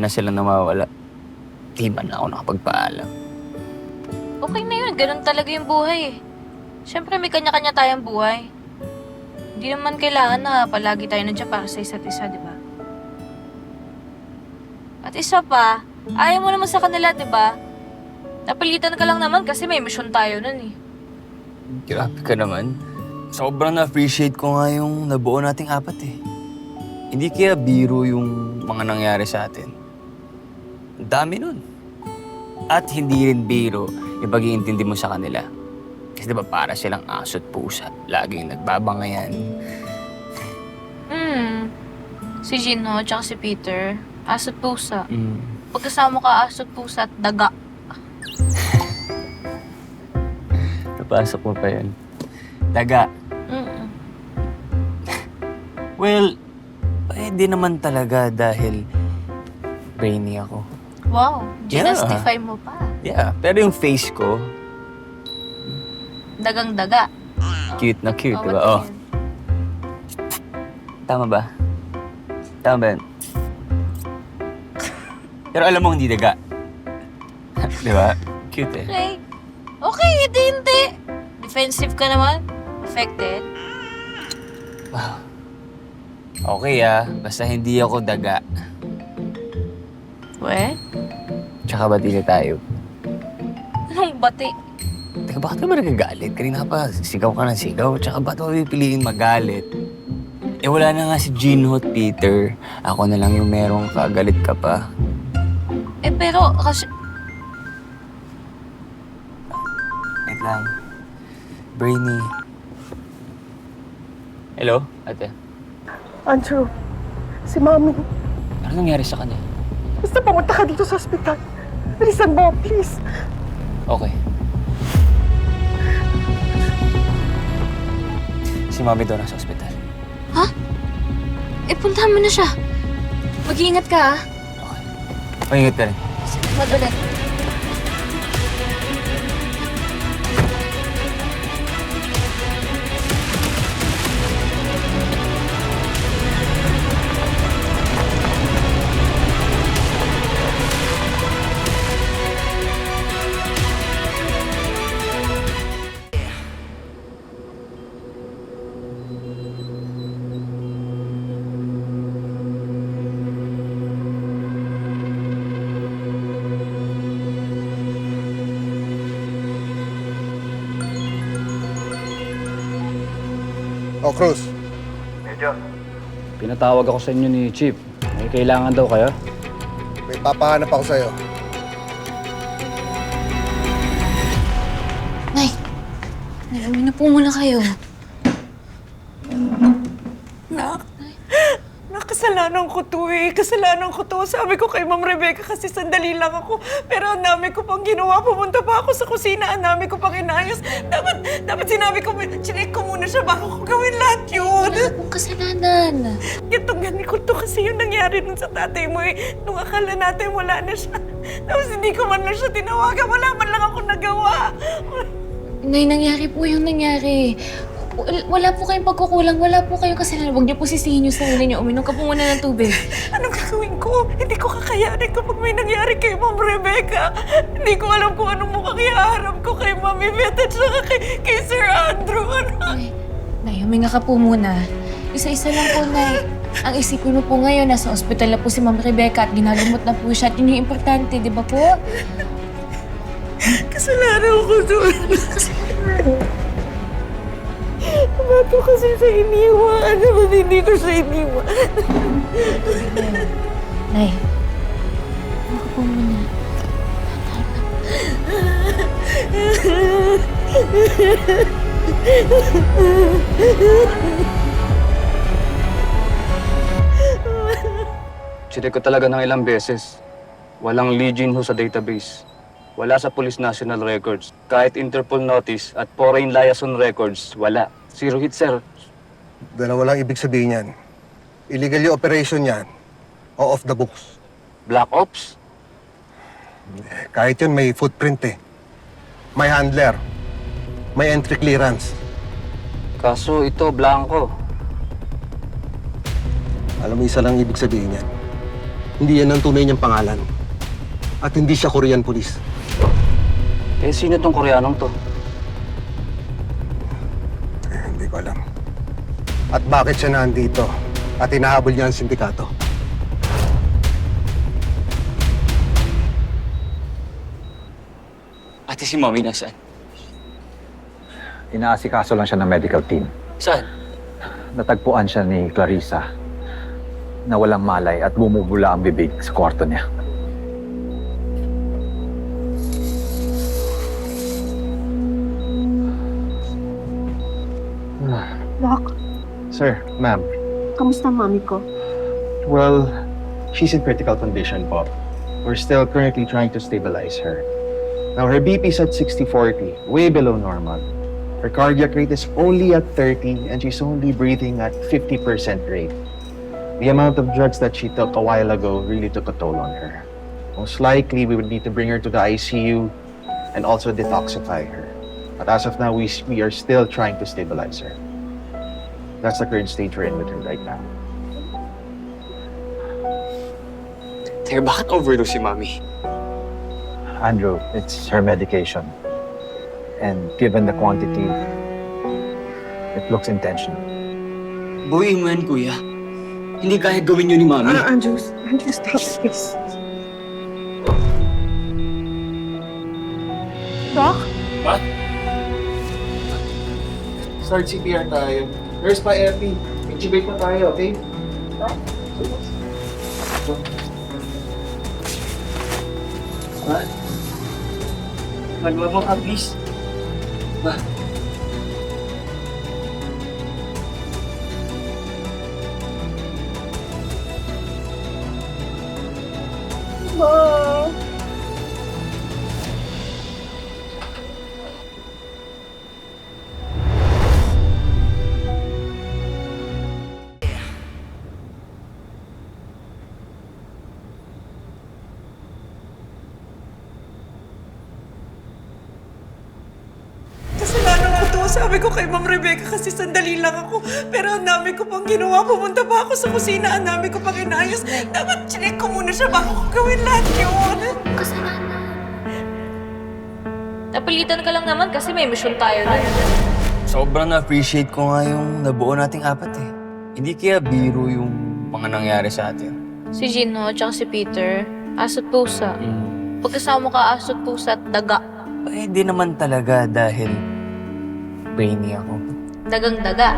na silang nawawala. Di man ako nakapagpaalam. Okay na yun. Ganun talaga yung buhay eh. Siyempre may kanya-kanya tayong buhay. Hindi naman kailangan na palagi tayo nandiyan para sa isa't isa, di ba? At isa pa, ayaw mo naman sa kanila, di ba? Napilitan ka lang naman kasi may mission tayo nun eh. Grabe ka naman. Sobrang na-appreciate ko nga yung nabuo nating apat eh. Hindi kaya biro yung mga nangyari sa atin. Ang dami nun. At hindi rin biro yung pag-iintindi mo sa kanila. Kasi diba para silang aso't pusa. Laging nagbabangayan. Si Gino at si Peter, aso't pusa. Mm. Pagkasama ka aso't pusa at daga. Napasok mo pa yan. Daga. Mm. Well, pwede naman talaga dahil brainy ako. Wow, Yeah. ginastify mo pa. Yeah, pero yung face ko, Dagang-daga. cute na cute, Oh, diba? what Oh, yun? tama ba? Tama ba yun? Pero alam mo hindi daga. Diba? Cute eh. Okay. Okay, hindi. Defensive ka naman. Affected. Wow. Okay ah, basta hindi ako daga. We? Tsaka bati na tayo. Anong bati? Teka, bakit ka ba nagagalit? Kanina pa, sigaw ka ng sigaw. Tsaka ba't mo pipiliin magalit? Eh wala na nga si Gino at Peter. Ako na lang yung merong kagalit ka pa. Eh pero, kasi... Wait lang. Brainy. Hello, ate. Andrew, si Mami. Ano nangyari sa kanya? Basta pumunta ka dito sa ospital. Bilisan mo, please. Okay. Si Mami daw nasa ospital. Ha? Eh, puntahan mo na siya. Mag-iingat ka, ah. Okay. Maingat ka rin. Magulat. Oh, Cruz. Pinatawag ako sa inyo ni Chief. May kailangan daw kayo. May papahanap ako sa'yo. Nay, uwi na po muna kayo. Nakasalanan ko to eh. Kasalanan ko to. Sabi ko kay Ma'am Rebecca kasi sandali lang ako. Pero ang dami ko pang ginawa. Pumunta pa ako sa kusina. Ang dami ko pang inayos. Dapat sinabi ko, chinek ko muna siya bago ko gawin lahat yun. Wala pong kasalanan. Ganito to kasi yung nangyari nun sa tatay mo eh. Nung akala natin wala na siya. Tapos hindi ko man lang siya tinawagan. Wala man lang ako nagawa. Nay, nangyari po yung nangyari. Wala po kayong pagkukulang. Wala po kayong kasalanan. Huwag niyo po sisihin yung sarili niyo. Uminom ka po muna ng tubig. Anong gagawin ko? Hindi ko kakayanin kapag may nangyari kay Ma'am Rebecca. Hindi ko alam kung anong mukhang ihaharap ko kay Ma'am Yvette at saka kay Sir Andrew. Nay, huminga ka po muna. Isa-isa lang po, Nay. Ang isipin mo po ngayon, nasa ospital na po si Ma'am Rebecca at ginagamot na po siya. At yun yung importante, di ba po? Kasalanan ko doon. Ba't ko kasi siya iniwan? Ba't hindi ko siya iniwan? Nay, huwag ka po muna. Chinek ko talaga ng ilang beses. Walang Lee Jin-ho sa database. Wala sa Police National Records. Kahit Interpol Notice at Foreign Liaison Records, wala. Zero hit, sir. Dalawa lang ibig sabihin yan. Illegal yung operation yan. O off the books. Black Ops? Kahit yun, may footprint eh. May handler. May entry clearance. Kaso ito, blanco. Alam mo, isa lang ibig sabihin yan. Hindi yan ang tunay niyang pangalan. At hindi siya Korean police. Eh, sino tong Koreanong to? Hindi ko alam. At bakit siya nandito? At hinahabol niya ang sindikato? Ate, si Mommy nasaan? Inaasikaso lang siya ng medical team. Saan? Natagpuan siya ni Clarissa na walang malay at bumubula ang bibig sa kwarto niya. Doc, Sir, ma'am. kamusta ang mami ko? Well, she's in critical condition po. We're still currently trying to stabilize her. Now, her BP is at 60/40, way below normal. Her cardiac rate is only at 30 and she's only breathing at 50% rate. The amount of drugs that she took a while ago really took a toll on her. Most likely, we would need to bring her to the ICU and also detoxify her. But as of now, we are still trying to stabilize her. That's the current stage we're in with her right now. Teka, bakit overdose si Mommy? Andrew, it's her medication. And given the quantity, it looks intentional. Buwiin mo yan, Kuya. Hindi kaya gawin yun ni Mommy. Andrew, stop, please. Doc? Start CPR tayo. Nurse pa, Epi. Intubate pa tayo, okay? Magmamang ka, please. Ma. Kasalanan ko to. Sabi ko kay Ma'am Rebecca kasi sandali lang ako. Pero ang dami ko pang ginawa. Pumunta pa ako sa kusina. Ang dami ko pang inayos. Dapat chinek ko muna siya bago ko gawin lahat yun. Napilitan ka lang naman kasi may mission tayo na. Sobrang na-appreciate ko nga yung nabuo nating apat eh. Hindi kaya biro yung mga nangyari sa atin. Si Gino at si Peter, aso't pusa. Pagkasama ka aso't pusa at daga. Pwede naman talaga dahil brainy ako. Dagang daga.